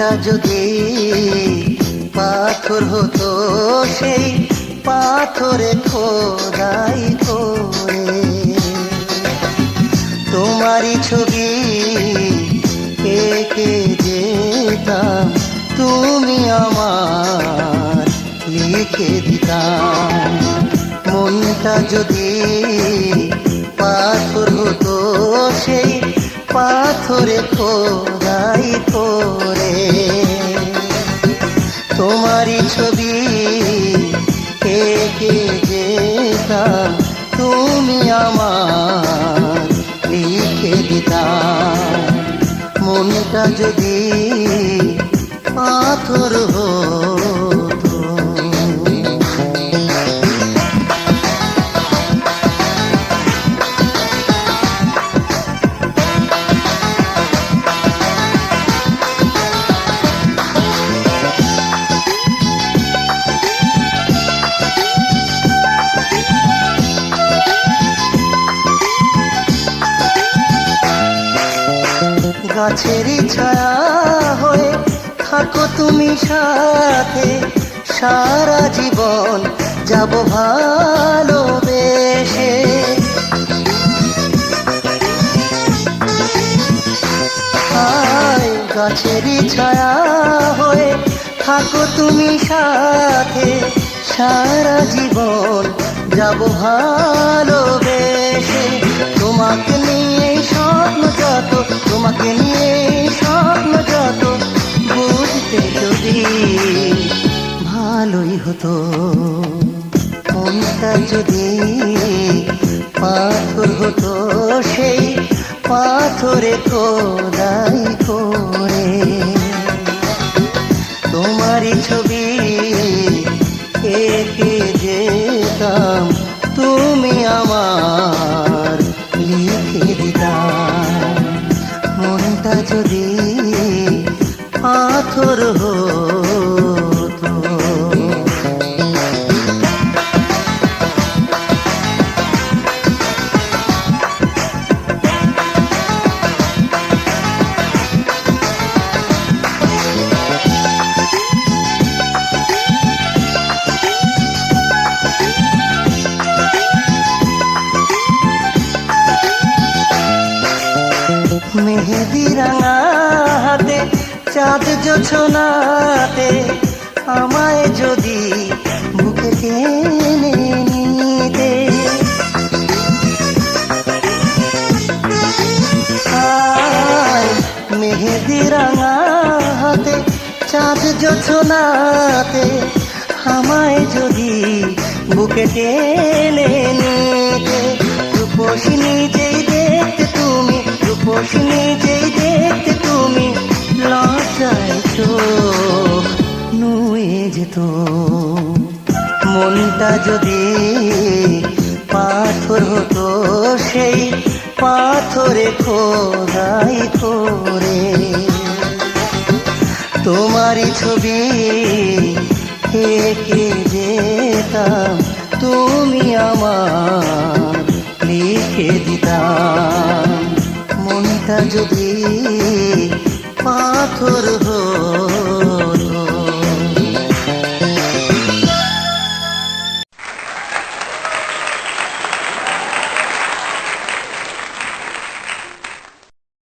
মনটা যদি পাথর হতো, সেই পাথরে খোদাই করে তোমারই ছবি এঁকে যেতাম, তুমি আমার লিখে দিতাম। মনটা যদি পাথর হতো, সেই পাথরে খোদাই করে তোমারই ছবি এঁকে যেতাম, তুমি আমার লিখে দিতাম। মনটা যদি পাথর হতো। গাছেরই ছায়া হয়ে থাকো তুমি সাথে, সারা জীবন যাব ভালোবেসে। গাছেরই ছায়া হয়ে থাকো তুমি সাথে, সারা জীবন যাব ভালোবেসে। তোমাকে নিয়ে স্বপ্ন যত, তোমাকে নিয়ে স্বপ্ন যত, বুঝতে যদি ভালোই হতো। মনটা যদি পাথর হতো, সেই পাথরে খোদাই করে তোমারই ছবি এঁকে যেতাম, তুমি আমার লিখে দিতাম। মনটা যদি পাথর হতো। মেহেদি রাঙা হাতে চাঁদ জোছনাতে, আমায় যদি বুকে টেনে নিতে। মেহেদি রাঙা হাতে চাঁদ জোছনাতে, আমায় যদি বুকে টেনে নিতে। রূপসিনী যেই দেখতে তুমি, রূপসিনী যেই দেখতে তুমি, লজ্জায় চোখ নুয়ে যেত। মনটা যদি পাথর হতো, সেই পাথরে খোদাই করে তোমারই ছবি এঁকে যেতাম, তুমি আমার লিখে দিতাম। মনটা যদি পাথর